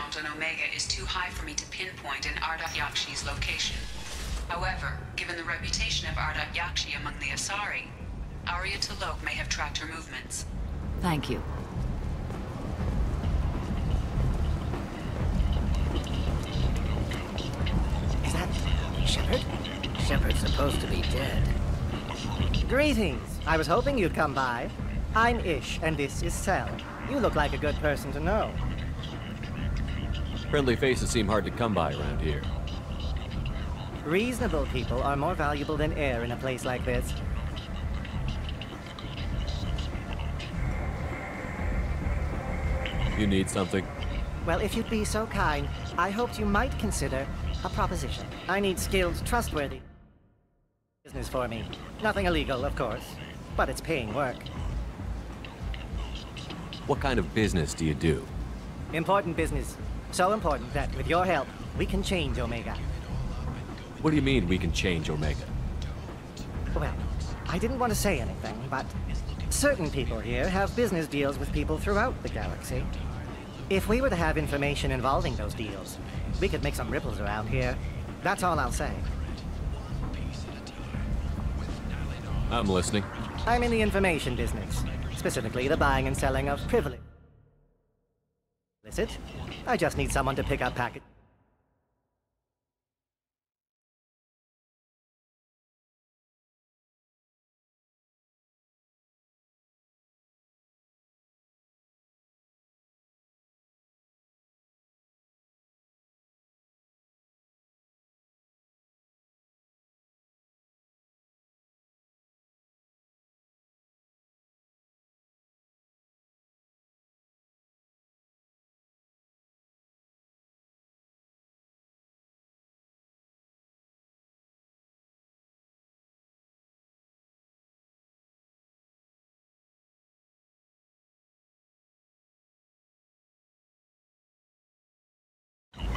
count on Omega is too high for me to pinpoint an Ardat Yakshi's location. However, given the reputation of Ardat Yakshi among the Asari, Aria may have tracked her movements. Thank you. Is that Shepard? Shepard's supposed to be dead. Greetings. I was hoping you'd come by. I'm Ish, and this is Cell. You look like a good person to know. Friendly faces seem hard to come by around here. Reasonable people are more valuable than air in a place like this. You need something? Well, if you'd be so kind, I hoped you might consider a proposition. I need skilled, trustworthy business for me. Nothing illegal, of course, but it's paying work. What kind of business do you do? Important business. So important that, with your help, we can change Omega. What do you mean we can change Omega? Well, I didn't want to say anything, but certain people here have business deals with people throughout the galaxy. If we were to have information involving those deals, we could make some ripples around here. That's all I'll say. I'm listening. I'm in the information business, specifically the buying and selling of privilege. Illicit. I just need someone to pick up packets.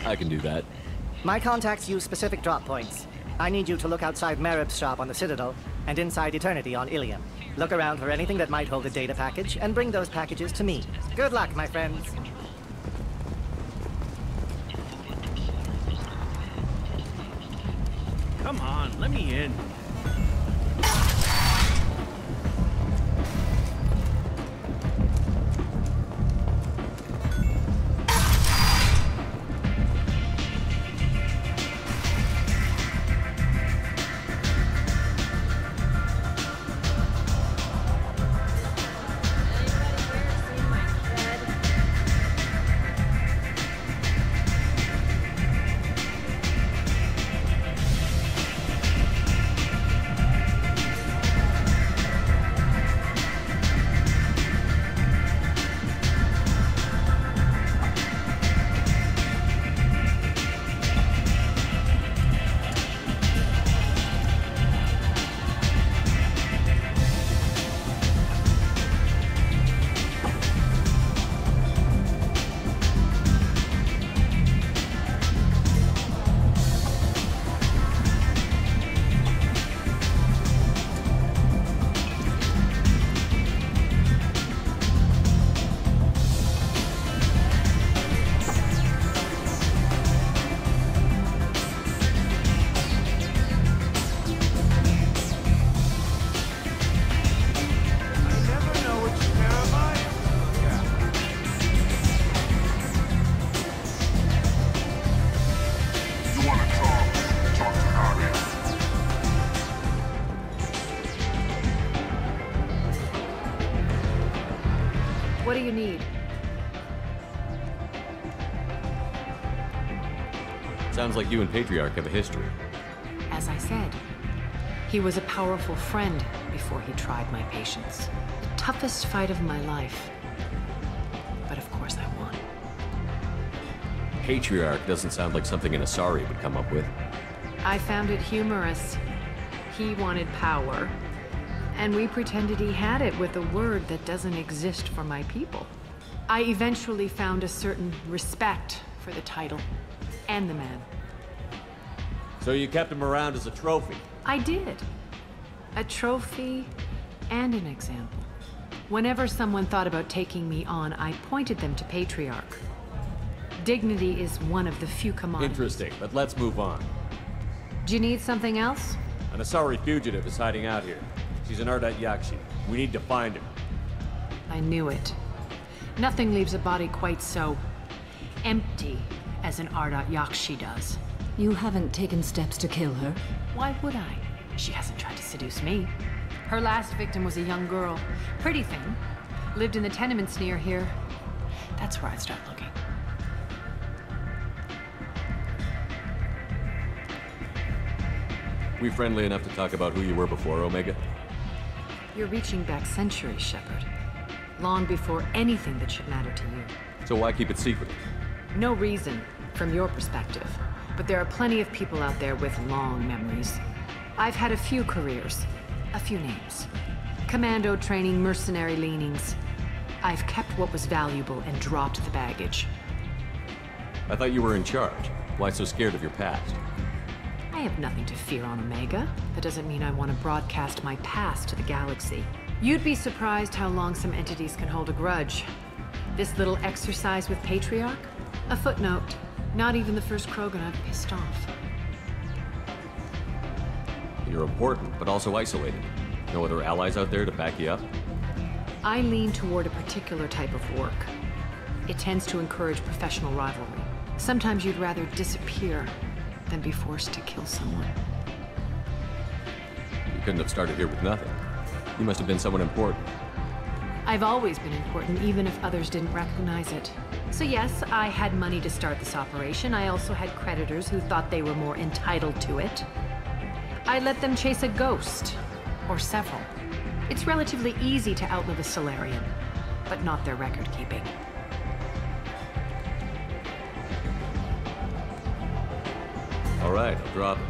I can do that. My contacts use specific drop points. I need you to look outside Merib's shop on the Citadel and inside Eternity on Ilium. Look around for anything that might hold a data package and bring those packages to me. Good luck, my friends. Come on, let me in. What do you need? Sounds like you and Patriarch have a history. As I said, he was a powerful friend before he tried my patience. The toughest fight of my life. But of course I won. Patriarch doesn't sound like something an Asari would come up with. I found it humorous. He wanted power, and we pretended he had it with a word that doesn't exist for my people. I eventually found a certain respect for the title and the man. So you kept him around as a trophy? I did. A trophy and an example. Whenever someone thought about taking me on, I pointed them to Patriarch. Dignity is one of the few commodities. Interesting, but let's move on. Do you need something else? An Asari fugitive is hiding out here. She's an Ardat Yakshi. We need to find her. I knew it. Nothing leaves a body quite so empty as an Ardat Yakshi does. You haven't taken steps to kill her? Why would I? She hasn't tried to seduce me. Her last victim was a young girl. Pretty thing. Lived in the tenements near here. That's where I'd start looking. We friendly enough to talk about who you were before, Omega? You're reaching back centuries, Shepard. Long before anything that should matter to you. So why keep it secret? No reason, from your perspective. But there are plenty of people out there with long memories. I've had a few careers, a few names. Commando training, mercenary leanings. I've kept what was valuable and dropped the baggage. I thought you were in charge. Why so scared of your past? I have nothing to fear on Omega. That doesn't mean I want to broadcast my past to the galaxy. You'd be surprised how long some entities can hold a grudge. This little exercise with Patriarch? A footnote. Not even the first Krogan I've pissed off. You're important, but also isolated. No other allies out there to back you up? I lean toward a particular type of work. It tends to encourage professional rivalry. Sometimes you'd rather disappear than be forced to kill someone. You couldn't have started here with nothing. You must have been someone important. I've always been important, even if others didn't recognize it. So yes, I had money to start this operation. I also had creditors who thought they were more entitled to it. I let them chase a ghost, or several. It's relatively easy to outlive a Solarian, but not their record-keeping. All right, I'll drop it.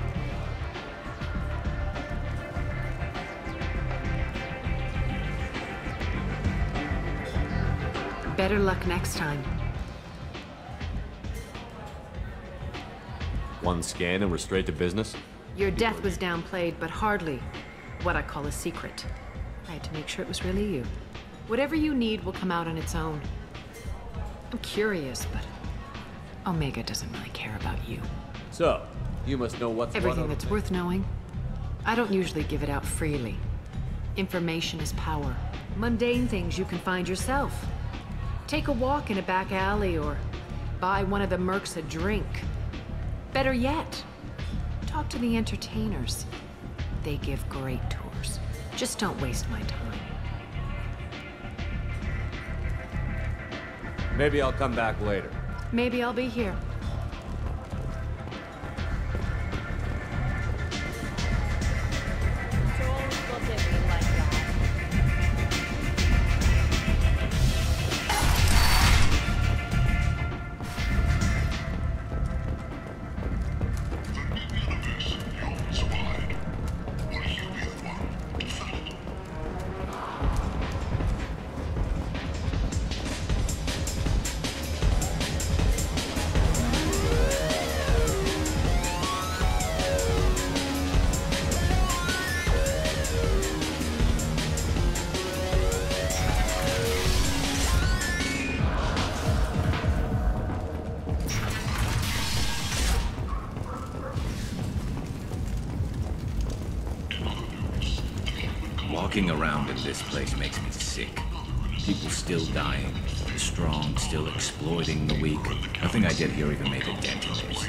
Better luck next time. One scan and we're straight to business? Your death was downplayed, but hardly what I call a secret. I had to make sure it was really you. Whatever you need will come out on its own. I'm curious, but Omega doesn't really care about you. So, you must know what's Everything that's worth knowing. I don't usually give it out freely. Information is power. Mundane things you can find yourself. Take a walk in a back alley or buy one of the mercs a drink. Better yet, talk to the entertainers. They give great tours. Just don't waste my time. Maybe I'll come back later. Maybe I'll be here. Walking around in this place makes me sick. People still dying, the strong still exploiting the weak. Nothing I did here even made a dent in this.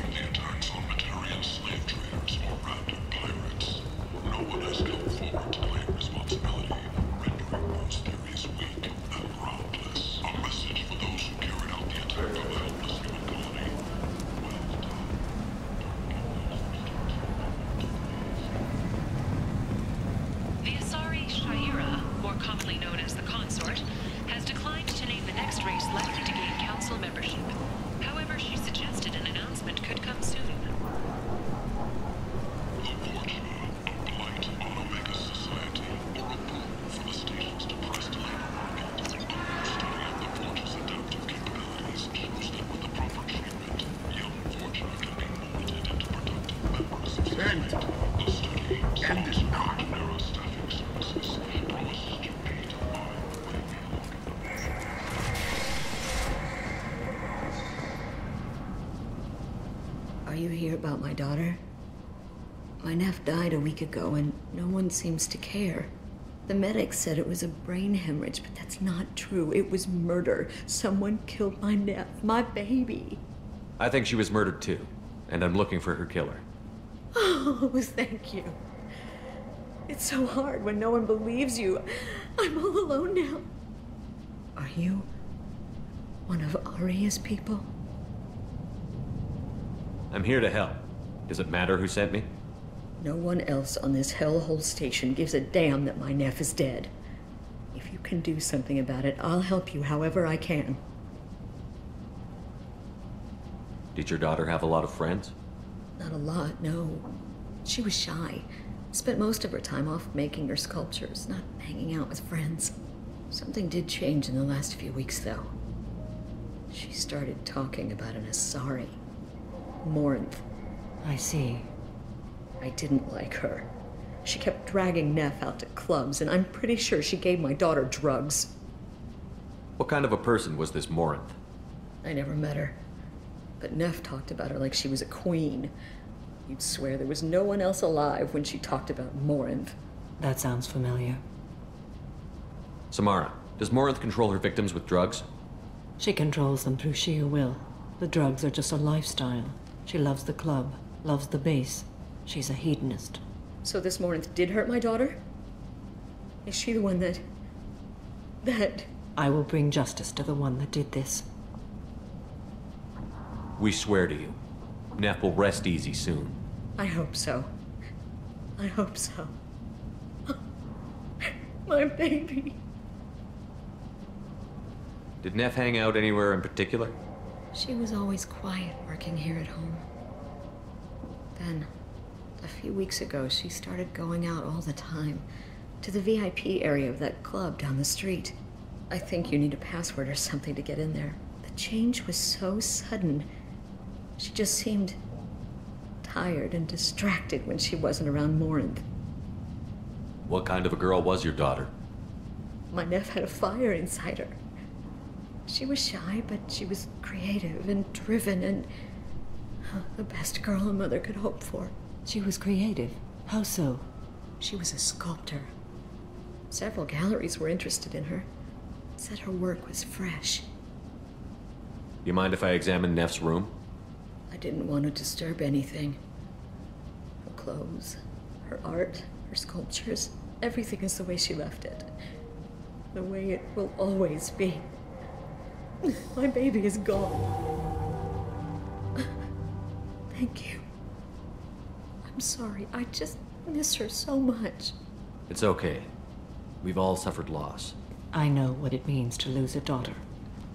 Likely to gain council membership. However, she suggested an announcement could come you hear about my daughter? My nephew died a week ago and no one seems to care. The medics said it was a brain hemorrhage, but that's not true. It was murder. Someone killed my nephew, my baby. I think she was murdered too, and I'm looking for her killer. Oh, thank you. It's so hard when no one believes you. I'm all alone now. Are you one of Aria's people? I'm here to help. Does it matter who sent me? No one else on this hellhole station gives a damn that my nephew is dead. If you can do something about it, I'll help you however I can. Did your daughter have a lot of friends? Not a lot, no. She was shy. Spent most of her time off making her sculptures, not hanging out with friends. Something did change in the last few weeks, though. She started talking about an Asari. Morinth. I see. I didn't like her. She kept dragging Neff out to clubs, and I'm pretty sure she gave my daughter drugs. What kind of a person was this Morinth? I never met her. But Neff talked about her like she was a queen. You'd swear there was no one else alive when she talked about Morinth. That sounds familiar. Samara, does Morinth control her victims with drugs? She controls them through sheer will. The drugs are just a lifestyle. She loves the club, loves the base. She's a hedonist. So this Morinth did hurt my daughter? Is she the one that... I will bring justice to the one that did this. We swear to you. Neff will rest easy soon. I hope so. I hope so. My baby. Did Neff hang out anywhere in particular? She was always quiet working here at home. Then, a few weeks ago, she started going out all the time to the VIP area of that club down the street. I think you need a password or something to get in there. The change was so sudden. She just seemed tired and distracted when she wasn't around Morinth. What kind of a girl was your daughter? My nephew had a fire inside her. She was shy, but she was creative and driven and the best girl a mother could hope for. She was creative. How so? She was a sculptor. Several galleries were interested in her. Said her work was fresh. You mind if I examine Neff's room? I didn't want to disturb anything. Her clothes, her art, her sculptures, everything is the way she left it. The way it will always be. My baby is gone. Thank you. I'm sorry. I just miss her so much. It's okay. We've all suffered loss. I know what it means to lose a daughter.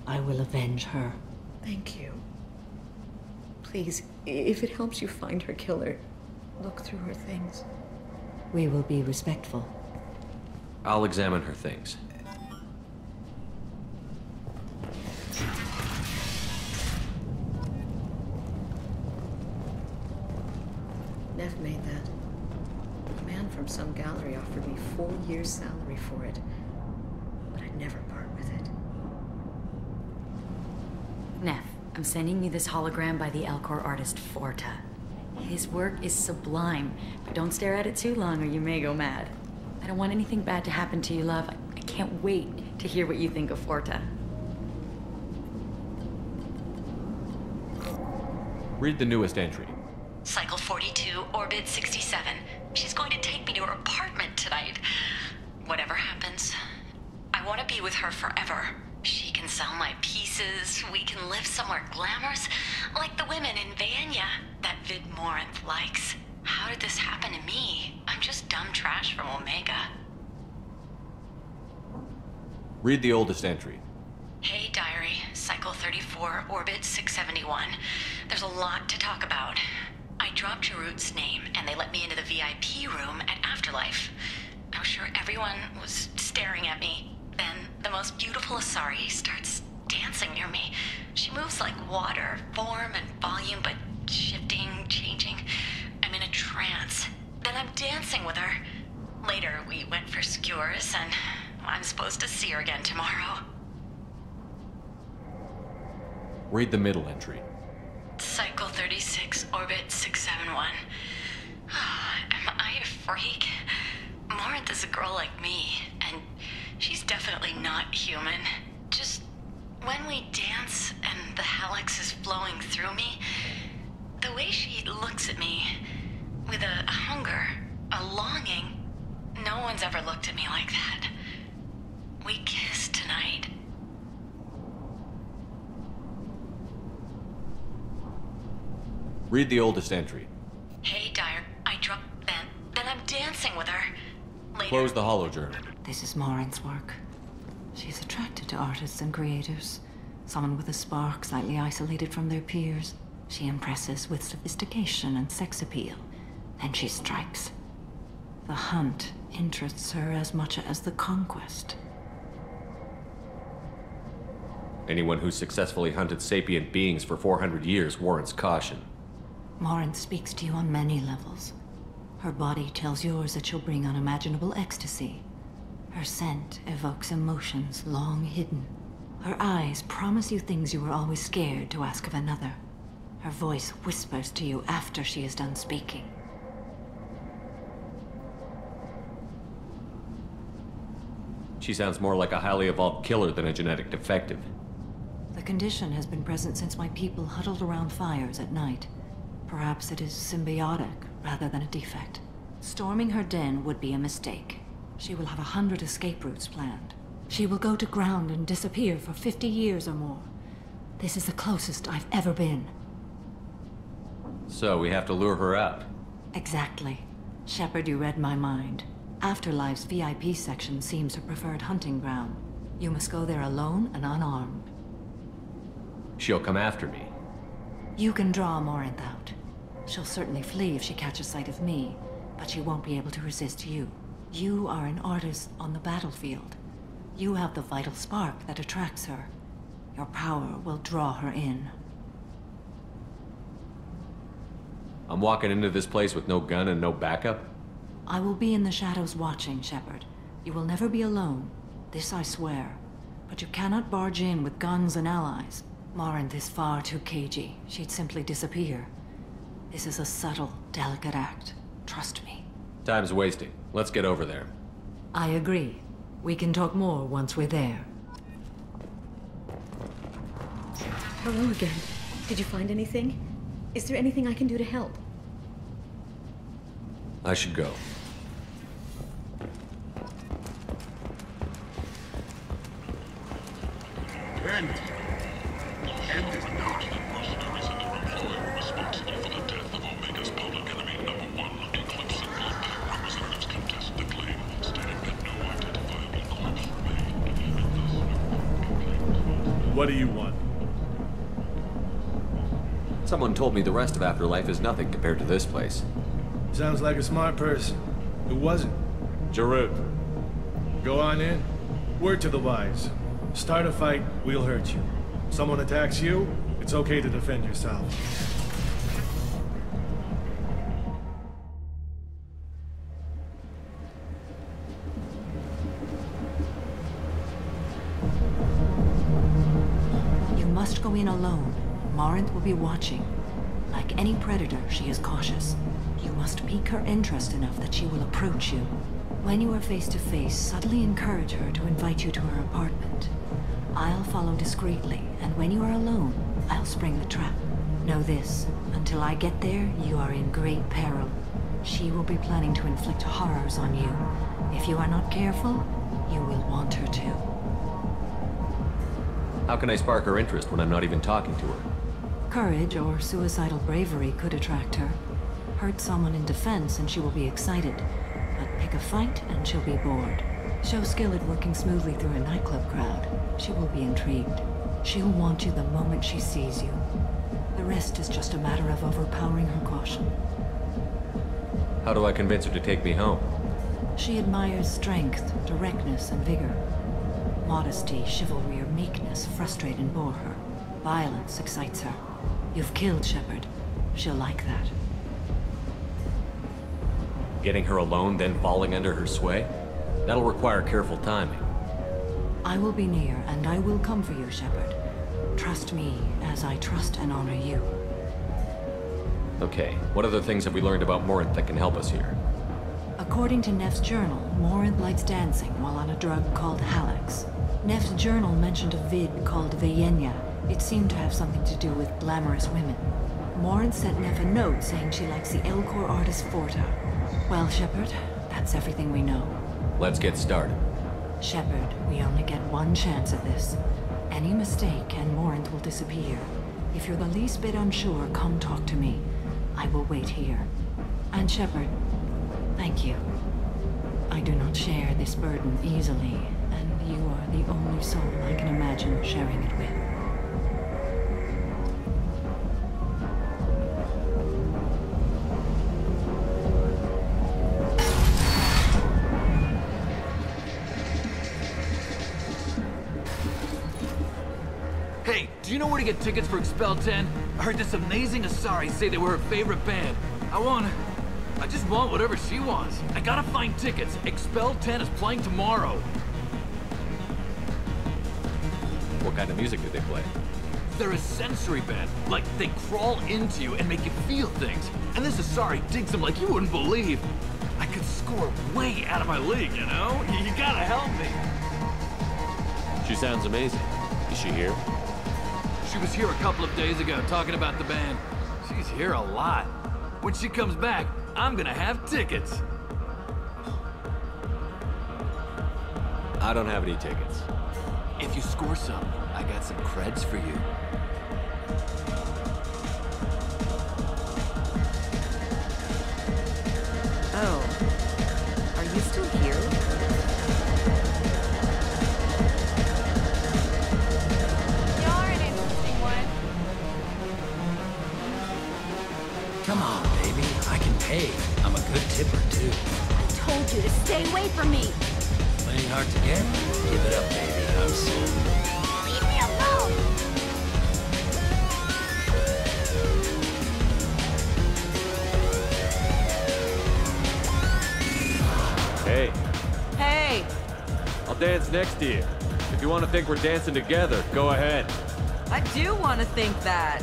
I will avenge her. Thank you. Please, if it helps you find her killer, look through her things. We will be respectful. I'll examine her things. Neff made that. A man from some gallery offered me 4 years' salary for it, but I'd never part with it. Neff, I'm sending you this hologram by the Elcor artist Forta. His work is sublime, but don't stare at it too long or you may go mad. I don't want anything bad to happen to you, love. I can't wait to hear what you think of Forta. Read the newest entry. Cycle 42, orbit 67. She's going to take me to her apartment tonight. Whatever happens, I want to be with her forever. She can sell my pieces. We can live somewhere glamorous, like the women in Vanya that Vid Morinth likes. How did this happen to me? I'm just dumb trash from Omega. Read the oldest entry. Hey, diary. Cycle 34, orbit 671. There's a lot to talk about. I dropped Jarut's name, and they let me into the VIP room at Afterlife. I was sure everyone was staring at me. Then the most beautiful Asari starts dancing near me. She moves like water, form and volume, but shifting, changing. I'm in a trance. Then I'm dancing with her. Later, we went for skewers, and I'm supposed to see her again tomorrow. Read the middle entry. Cycle 36, orbit freak. Morinth is a girl like me, and she's definitely not human. Just when we dance and the Hallex is flowing through me, the way she looks at me with a hunger, a longing, no one's ever looked at me like that. We kissed tonight. Read the oldest entry. Hey, Dyer, I dropped Ben. Then I'm dancing with her. Later. Close the holo journal. This is Morinth's work. She's attracted to artists and creators. Someone with a spark, slightly isolated from their peers. She impresses with sophistication and sex appeal. Then she strikes. The hunt interests her as much as the conquest. Anyone who's successfully hunted sapient beings for 400 years warrants caution. Morinth speaks to you on many levels. Her body tells yours that she'll bring unimaginable ecstasy. Her scent evokes emotions long hidden. Her eyes promise you things you were always scared to ask of another. Her voice whispers to you after she is done speaking. She sounds more like a highly evolved killer than a genetic defective. The condition has been present since my people huddled around fires at night. Perhaps it is symbiotic rather than a defect. Storming her den would be a mistake. She will have 100 escape routes planned. She will go to ground and disappear for 50 years or more. This is the closest I've ever been. So we have to lure her out. Exactly. Shepard, you read my mind. Afterlife's VIP section seems her preferred hunting ground. You must go there alone and unarmed. She'll come after me. You can draw Morinth out. She'll certainly flee if she catches sight of me, but she won't be able to resist you. You are an artist on the battlefield. You have the vital spark that attracts her. Your power will draw her in. I'm walking into this place with no gun and no backup? I will be in the shadows watching, Shepard. You will never be alone. This I swear. But you cannot barge in with guns and allies. Morinth is far too cagey. She'd simply disappear. This is a subtle, delicate act. Trust me. Time's wasting. Let's get over there. I agree. We can talk more once we're there. Hello again. Did you find anything? Is there anything I can do to help? I should go. End is not the mercenaries and their employer responsible for the death of Omega's public enemy #1, Eclipse Club. Representatives contest the claim, stating that no identifiable corpse remained. What do you want? Someone told me the rest of Afterlife is nothing compared to this place. Sounds like a smart person. Who was it? Jarut. Go on in. Word to the wise. Start a fight, we'll hurt you. Someone attacks you, it's okay to defend yourself. You must go in alone. Morinth will be watching. Like any predator, she is cautious. You must pique her interest enough that she will approach you. When you are face to face, subtly encourage her to invite you to her apartment. I'll follow discreetly, and when you are alone, I'll spring the trap. Know this, until I get there, you are in great peril. She will be planning to inflict horrors on you. If you are not careful, you will want her to. How can I spark her interest when I'm not even talking to her? Courage or suicidal bravery could attract her. Hurt someone in defense and she will be excited. But pick a fight and she'll be bored. Show skill at working smoothly through a nightclub crowd. She will be intrigued. She'll want you the moment she sees you. The rest is just a matter of overpowering her caution. How do I convince her to take me home? She admires strength, directness, and vigor. Modesty, chivalry, or meekness frustrate and bore her. Violence excites her. You've killed Shepard. She'll like that. Getting her alone, then falling under her sway? That'll require careful timing. I will be near, and I will come for you, Shepard. Trust me, as I trust and honor you. Okay, what other things have we learned about Morinth that can help us here? A According to Neff's journal, Morinth likes dancing while on a drug called Halax. Neff's journal mentioned a vid called Vayenya. It seemed to have something to do with glamorous women. Morinth sent Neff a note saying she likes the Elcor artist Forta. Well, Shepard, that's everything we know. Let's get started. Shepard, we only get one chance at this. Any mistake and Morinth will disappear. If you're the least bit unsure, come talk to me. I will wait here. And Shepard, thank you. I do not share this burden easily, and you are the only soul I can imagine sharing it with. Hey, do you know where to get tickets for Ep.12? I heard this amazing Asari say they were her favorite band. I just want whatever she wants. I gotta find tickets. Ep.12 is playing tomorrow. What kind of music do they play? They're a sensory band. Like, they crawl into you and make you feel things. And this Asari digs them like you wouldn't believe. I could score way out of my league, you know? You gotta help me. She sounds amazing. Is she here? She was here a couple of days ago talking about the band. She's here a lot. When she comes back, I'm gonna have tickets. I don't have any tickets. If you score some, I got some creds for you. Oh. Are you still here? You're an interesting one. Come on, baby. I can pay. I'm a good tipper, too. I told you to stay away from me. Plenty hard to get? Give it up, baby. I'm sold. Leave me alone! Hey, Hey! I'll dance next to you. If you want to think we're dancing together, go ahead. I do want to think that.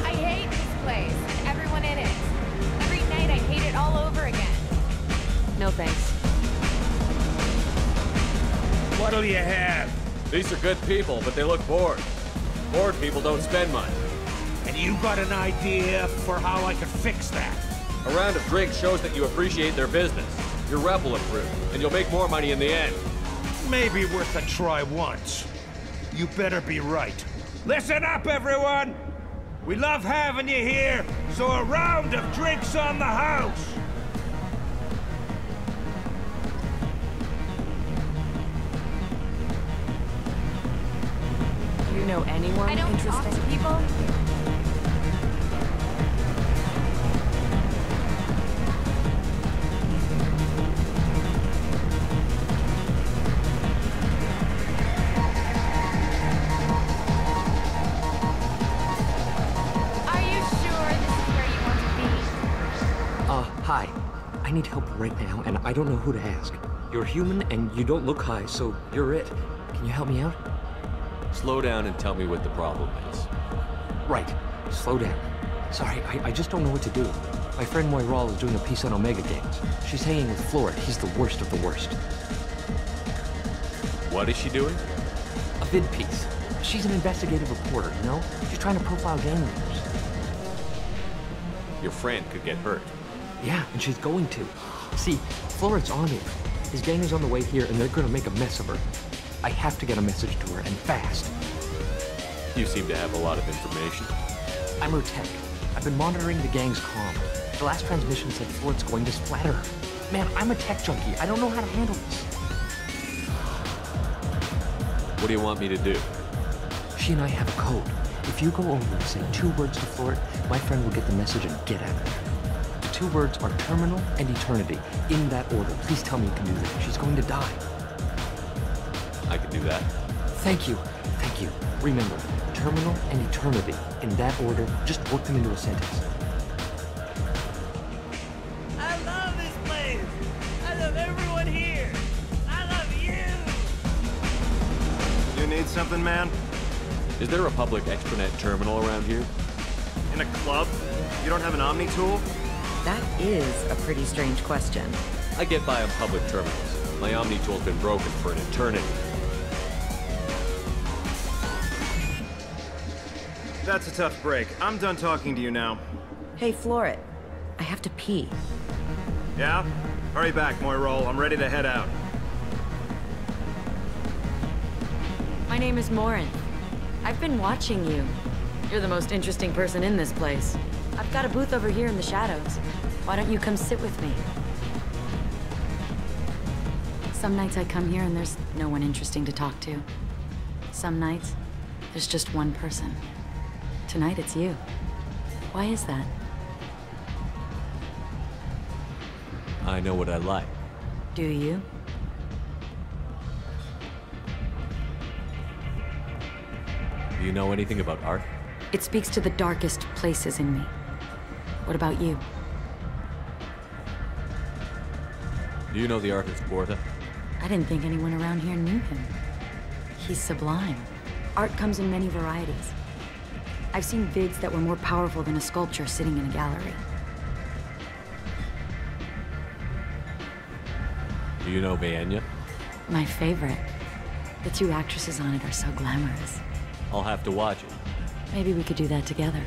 I hate this place and everyone in it. Every night I hate it all over again. No thanks. What'll you have? These are good people, but they look bored. Bored people don't spend money. And you got an idea for how I could fix that? A round of drinks shows that you appreciate their business. Your rep will improve, and you'll make more money in the end. Maybe worth a try once. You better be right. Listen up, everyone! We love having you here, so a round of drinks on the house! You know anyone I don't interesting? talk to people. Are you sure this is where you want to be? Hi. I need help right now, and I don't know who to ask. You're human, and you don't look high, so you're it. Can you help me out? Slow down and tell me what the problem is. Right. Slow down. Sorry, I just don't know what to do. My friend Moiral is doing a piece on Omega Gangs. She's hanging with Florid. He's the worst of the worst. What is she doing? A vid piece. She's an investigative reporter, you know? She's trying to profile gang leaders. Your friend could get hurt. Yeah, and she's going to. See, Florid's on it. His gang is on the way here, and they're gonna make a mess of her. I have to get a message to her, and fast. You seem to have a lot of information. I'm her tech. I've been monitoring the gang's comm. The last transmission said Florid's going to splatter her. Man, I'm a tech junkie. I don't know how to handle this. What do you want me to do? She and I have a code. If you go over and say 2 words to Florid, my friend will get the message and get out of there. The 2 words are terminal and eternity. In that order. Please tell me you can do that. She's going to die. I can do that. Thank you. Thank you. Remember, terminal and eternity. In that order, just work them into a sentence. I love this place! Need something, man? Is there a public extranet terminal around here? In a club? You don't have an Omni tool? That is a pretty strange question. I get by on public terminals. My Omni tool's been broken for an eternity. That's a tough break. I'm done talking to you now. Hey, Floret. I have to pee. Yeah? Hurry back, Moirol. I'm ready to head out. My name is Morinth. I've been watching you. You're the most interesting person in this place. I've got a booth over here in the shadows. Why don't you come sit with me? Some nights I come here and there's no one interesting to talk to. Some nights, there's just one person. Tonight it's you. Why is that? I know what I like. Do you? Do you know anything about art? It speaks to the darkest places in me. What about you? Do you know the artist Borta? I didn't think anyone around here knew him. He's sublime. Art comes in many varieties. I've seen vids that were more powerful than a sculpture sitting in a gallery. Do you know Vaenya? My favorite. The two actresses on it are so glamorous. I'll have to watch it. Maybe we could do that together.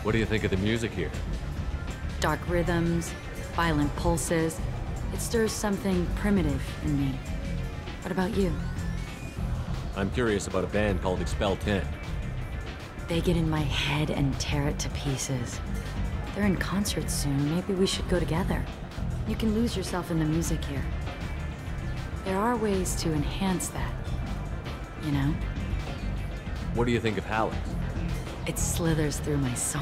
What do you think of the music here? Dark rhythms, violent pulses. It stirs something primitive in me. What about you? I'm curious about a band called Expel-10. They get in my head and tear it to pieces. They're in concert soon. Maybe we should go together. You can lose yourself in the music here. There are ways to enhance that, you know? What do you think of Hallex? It slithers through my soul.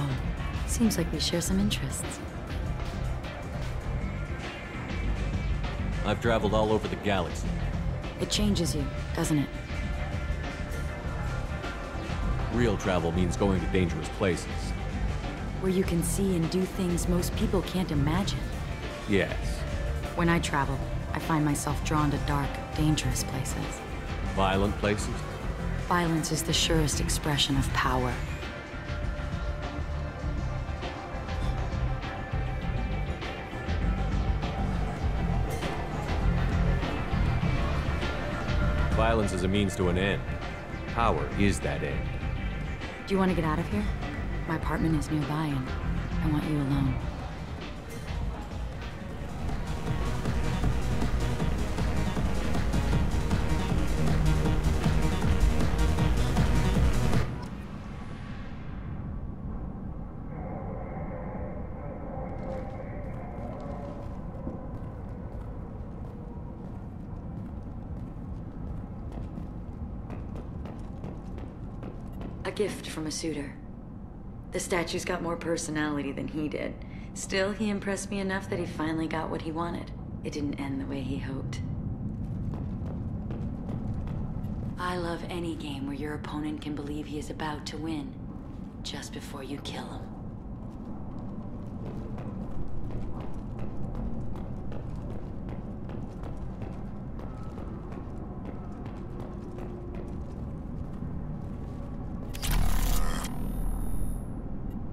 Seems like we share some interests. I've traveled all over the galaxy. It changes you, doesn't it? Real travel means going to dangerous places. Where you can see and do things most people can't imagine. Yes. When I travel, I find myself drawn to dark, dangerous places. Violent places? Violence is the surest expression of power. Violence is a means to an end. Power is that end. Do you want to get out of here? My apartment is nearby and I want you alone. A gift from a suitor. The statue's got more personality than he did. Still, he impressed me enough that he finally got what he wanted. It didn't end the way he hoped. I love any game where your opponent can believe he is about to win, just before you kill him.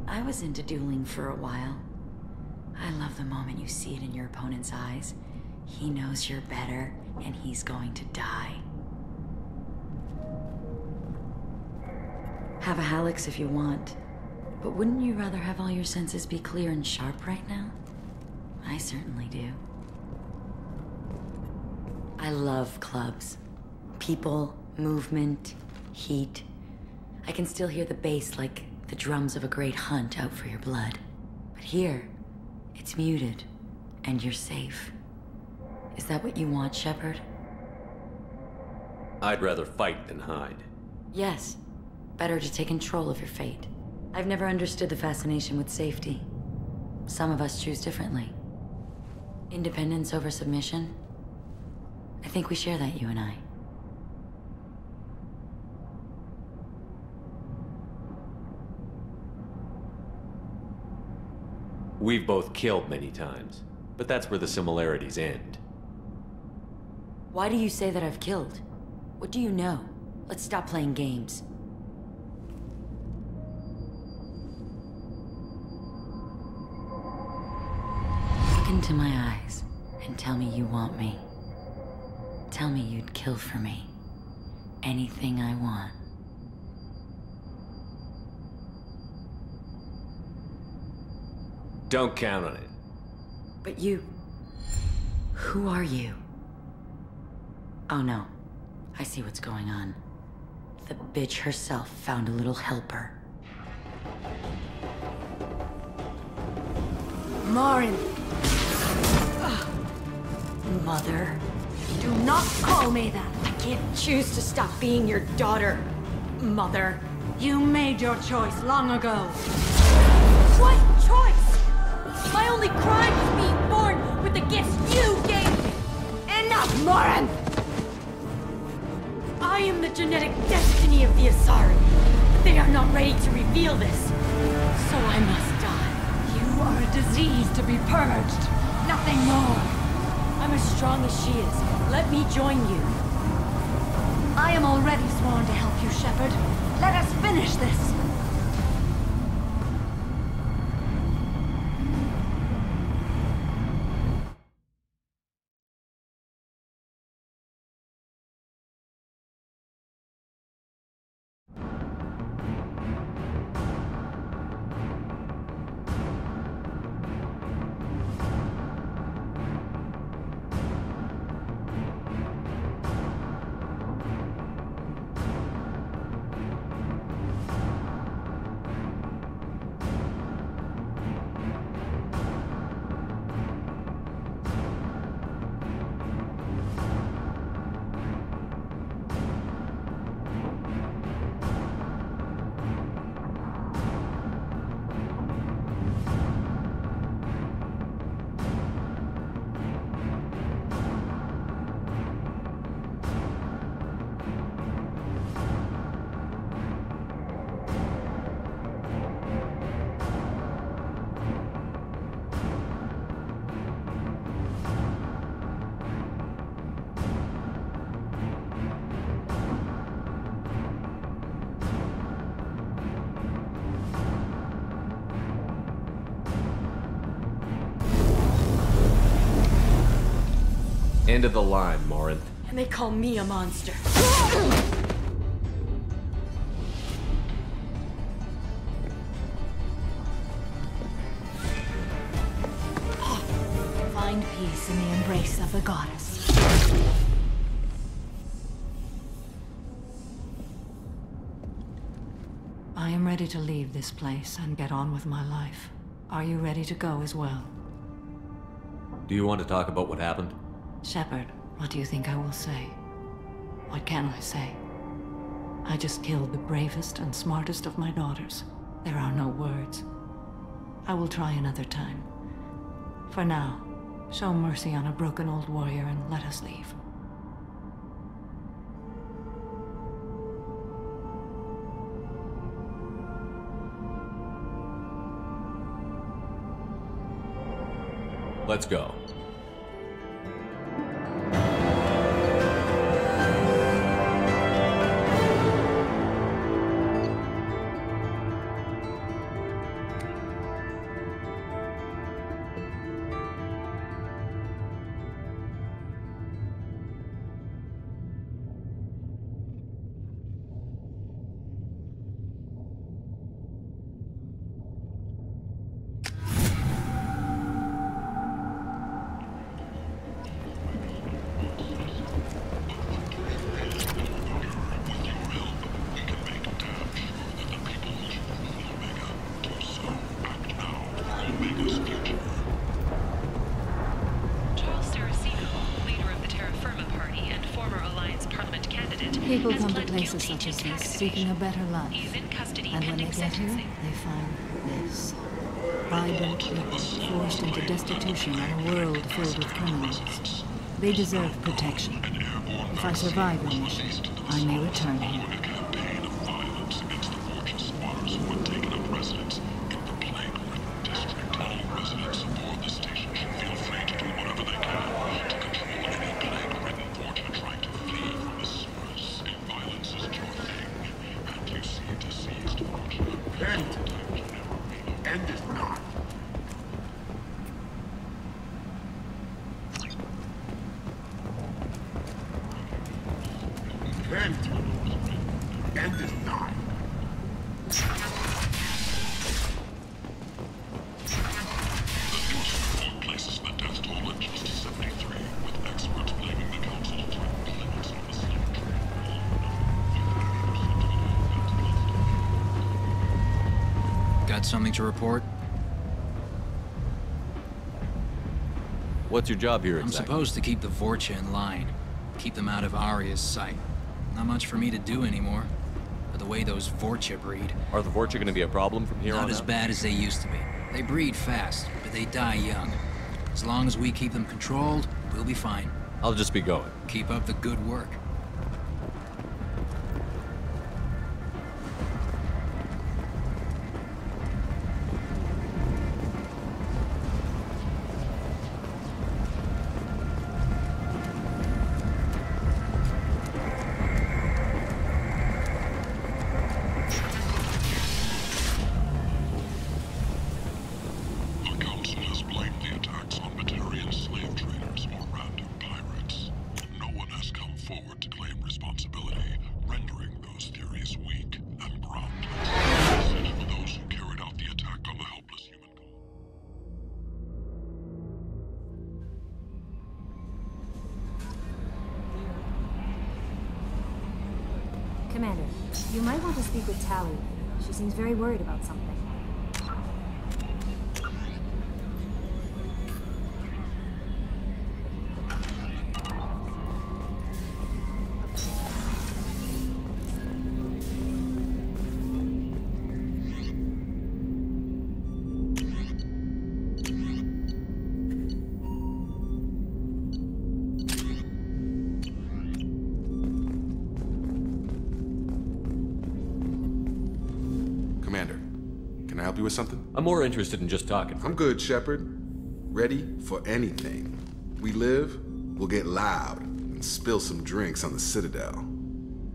I was into dueling for a while. I love the moment you see it in your opponent's eyes. He knows you're better, and he's going to die. Have a Hallex if you want, but wouldn't you rather have all your senses be clear and sharp right now? I certainly do. I love clubs. People, movement, heat. I can still hear the bass like the drums of a great hunt out for your blood. But here, it's muted, and you're safe. Is that what you want, Shepard? I'd rather fight than hide. Yes. Better to take control of your fate. I've never understood the fascination with safety. Some of us choose differently. Independence over submission? I think we share that, you and I. We've both killed many times, but that's where the similarities end. Why do you say that I've killed? What do you know? Let's stop playing games. Look into my eyes and tell me you want me. Tell me you'd kill for me. Anything I want. Don't count on it. But you... Who are you? Oh no. I see what's going on. The bitch herself found a little helper. Morinth! Mother. Do not call me that! I can't choose to stop being your daughter. Mother, you made your choice long ago. What choice? My only crime was being born with the gifts you gave me! Enough, Morinth! I am the genetic destiny of the Asari, but they are not ready to reveal this. So I must die. You are a disease to be purged. Nothing more. I'm as strong as she is. Let me join you. I am already sworn to help you, Shepard. Let us finish this. End of the line, Morinth. And they call me a monster. Find peace in the embrace of the goddess. I am ready to leave this place and get on with my life. Are you ready to go as well? Do you want to talk about what happened? Shepard, what do you think I will say? What can I say? I just killed the bravest and smartest of my daughters. There are no words. I will try another time. For now, show mercy on a broken old warrior and let us leave. Let's go. People come to places such as this, seeking a better life. And when they get here, they find this. Vibrant people, forced into destitution in a world filled with criminals. They deserve protection. If I survive the mission, I may return here. End is nigh. The newest report places the death toll at just 73, with experts blaming the council for influence on the cemetery. Got something to report? What's your job here exactly? I'm supposed to keep the Vorcha in line. Keep them out of Aria's sight. Not much for me to do anymore. But the way those Vorcha breed... Are the Vorcha gonna be a problem from here on out? Not as bad as they used to be. They breed fast, but they die young. As long as we keep them controlled, we'll be fine. I'll just be going. Keep up the good work. Commander, you might want to speak with Tally. She seems very worried about something. With something? I'm more interested in just talking. I'm good, Shepard. Ready for anything. We live, we'll get loud, and spill some drinks on the Citadel.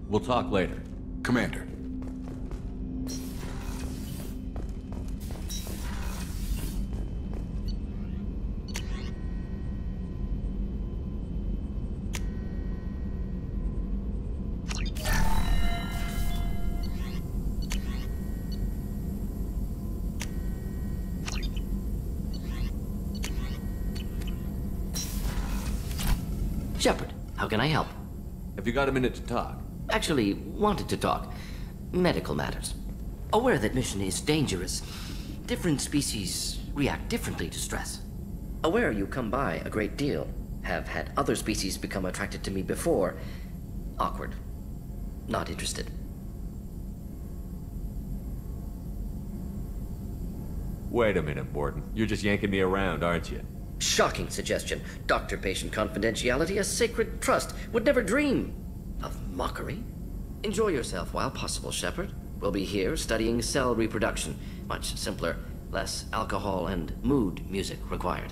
We'll talk later. Commander. Shepard, how can I help? Have you got a minute to talk? Actually, wanted to talk. Medical matters. Aware that mission is dangerous. Different species react differently to stress. Aware you come by a great deal. Have had other species become attracted to me before. Awkward. Not interested. Wait a minute, Morden. You're just yanking me around, aren't you? Shocking suggestion. Doctor-patient confidentiality, a sacred trust. Would never dream of mockery. Enjoy yourself while possible, Shepard. We'll be here studying cell reproduction. Much simpler, less alcohol and mood music required.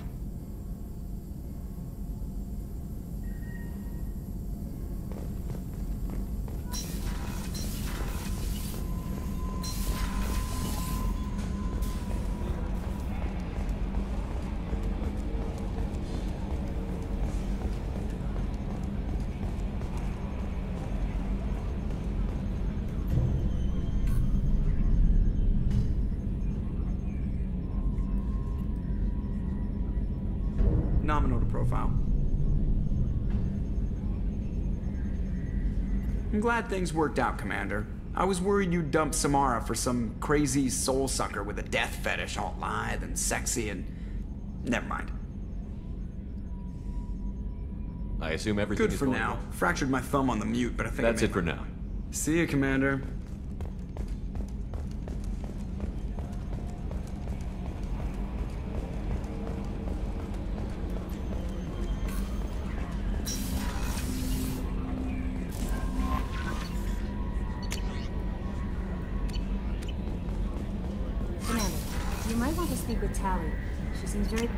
Nominal to profile. I'm glad things worked out, Commander. I was worried you'd dump Samara for some crazy soul sucker with a death fetish, all lithe and sexy and... Never mind. I assume everything Good is for going now. well. Fractured my thumb on the mute, but I think That's I it for now. See you, Commander. Commander, you might want to speak with Tally. She seems very...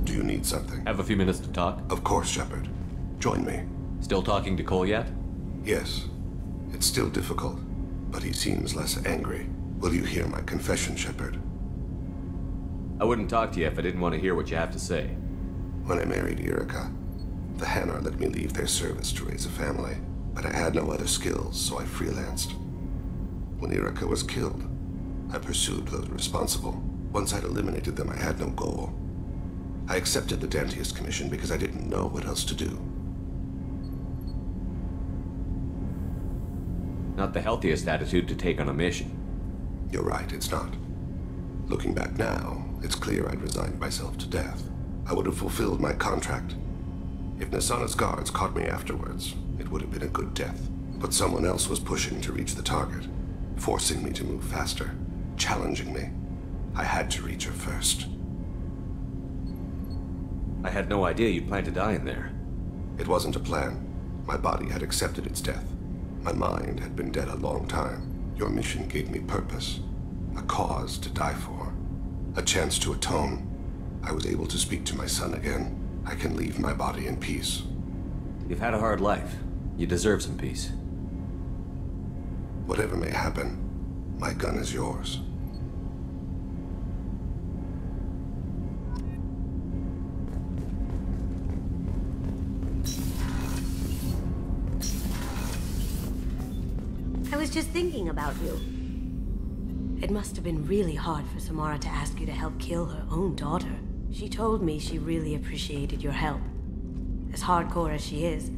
Do you need something? Have a few minutes to talk? Of course, Shepard. Join me. Still talking to Cole yet? Yes. It's still difficult, but he seems less angry. Will you hear my confession, Shepard? I wouldn't talk to you if I didn't want to hear what you have to say. When I married Erica, the Hanar let me leave their service to raise a family, but I had no other skills, so I freelanced. When Erica was killed, I pursued those responsible. Once I'd eliminated them, I had no goal. I accepted the Dantius commission because I didn't know what else to do. Not the healthiest attitude to take on a mission. You're right, it's not. Looking back now, it's clear I'd resigned myself to death. I would have fulfilled my contract. If Nasana's guards caught me afterwards, it would have been a good death. But someone else was pushing to reach the target, forcing me to move faster, challenging me. I had to reach her first. I had no idea you'd plan to die in there. It wasn't a plan. My body had accepted its death. My mind had been dead a long time. Your mission gave me purpose, a cause to die for, a chance to atone. I was able to speak to my son again. I can leave my body in peace. You've had a hard life. You deserve some peace. Whatever may happen, my gun is yours. I was just thinking about you. It must have been really hard for Samara to ask you to help kill her own daughter. She told me she really appreciated your help. As hardcore as she is,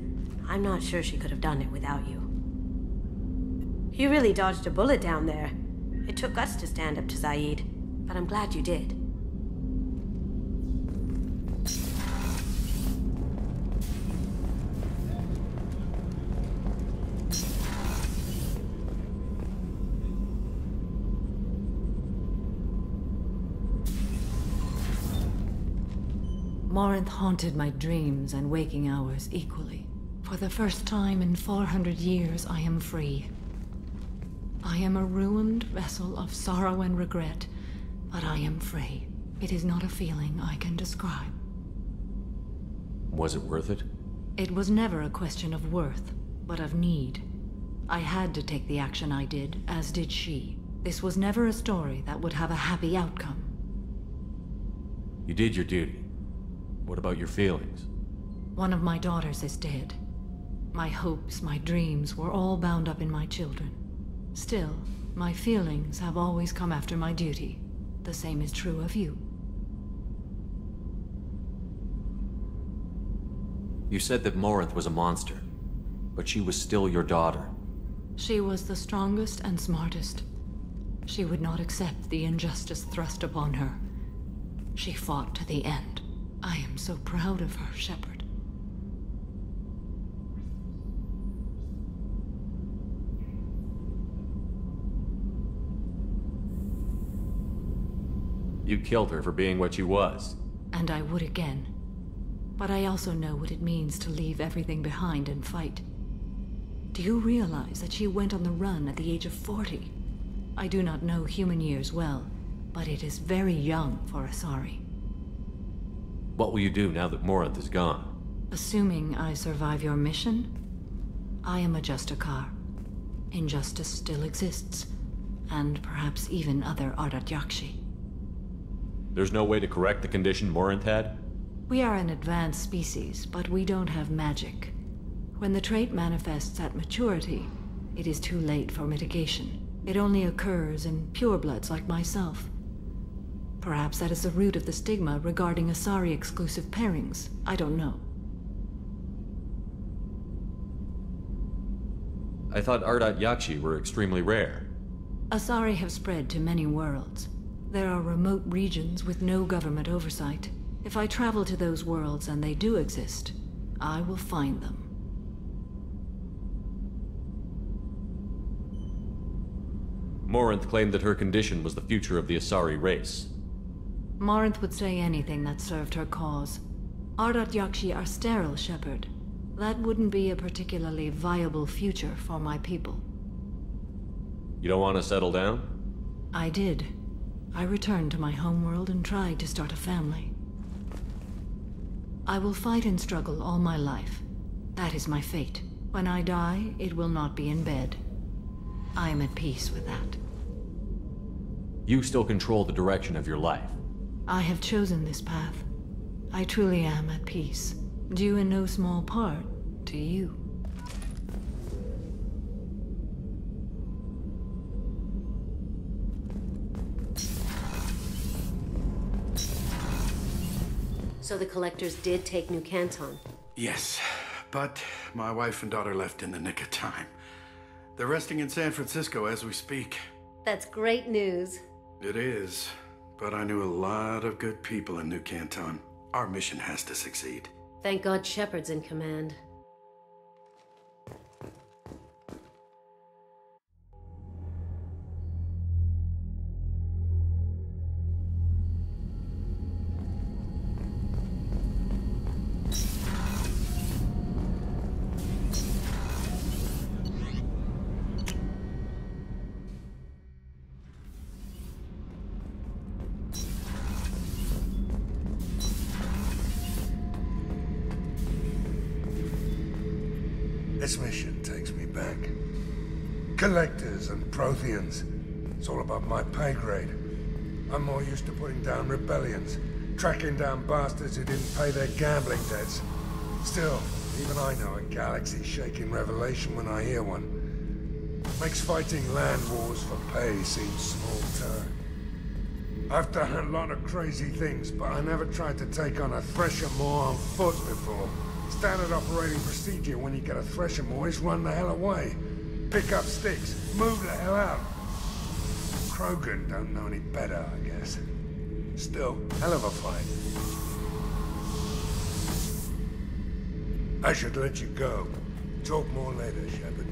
I'm not sure she could have done it without you. You really dodged a bullet down there. It took guts to stand up to Zaid, but I'm glad you did. Morinth haunted my dreams and waking hours equally. For the first time in 400 years, I am free. I am a ruined vessel of sorrow and regret, but I am free. It is not a feeling I can describe. Was it worth it? It was never a question of worth, but of need. I had to take the action I did, as did she. This was never a story that would have a happy outcome. You did your duty. What about your feelings? One of my daughters is dead. My hopes, my dreams were all bound up in my children. Still, my feelings have always come after my duty. The same is true of you. You said that Morinth was a monster, but she was still your daughter. She was the strongest and smartest. She would not accept the injustice thrust upon her. She fought to the end. I am so proud of her, Shepard. You killed her for being what she was. And I would again. But I also know what it means to leave everything behind and fight. Do you realize that she went on the run at the age of 40? I do not know human years well, but it is very young for Asari. What will you do now that Morinth is gone? Assuming I survive your mission, I am a Justicar. Injustice still exists, and perhaps even other Ardat Yakshi. There's no way to correct the condition Morinth had? We are an advanced species, but we don't have magic. When the trait manifests at maturity, it is too late for mitigation. It only occurs in purebloods like myself. Perhaps that is the root of the stigma regarding Asari-exclusive pairings. I don't know. I thought Ardat Yakshi were extremely rare. Asari have spread to many worlds. There are remote regions with no government oversight. If I travel to those worlds and they do exist, I will find them. Morinth claimed that her condition was the future of the Asari race. Morinth would say anything that served her cause. Ardat Yakshi are sterile, Shepard. That wouldn't be a particularly viable future for my people. You don't want to settle down? I did. I returned to my homeworld and tried to start a family. I will fight and struggle all my life. That is my fate. When I die, it will not be in bed. I am at peace with that. You still control the direction of your life. I have chosen this path. I truly am at peace, due in no small part to you. So the collectors did take New Canton? Yes, but my wife and daughter left in the nick of time. They're resting in San Francisco as we speak. That's great news. It is, but I knew a lot of good people in New Canton. Our mission has to succeed. Thank God Shepard's in command. This mission takes me back. Collectors and Protheans. It's all above my pay grade. I'm more used to putting down rebellions, tracking down bastards who didn't pay their gambling debts. Still, even I know a galaxy-shaking revelation when I hear one. Makes fighting land wars for pay seem small term. I've done a lot of crazy things, but I never tried to take on a Thresher Maw on foot before. Standard operating procedure when you get a Thresher Maw is run the hell away. Pick up sticks, move the hell out. Krogan don't know any better, I guess. Still, hell of a fight. I should let you go. Talk more later, Shepard.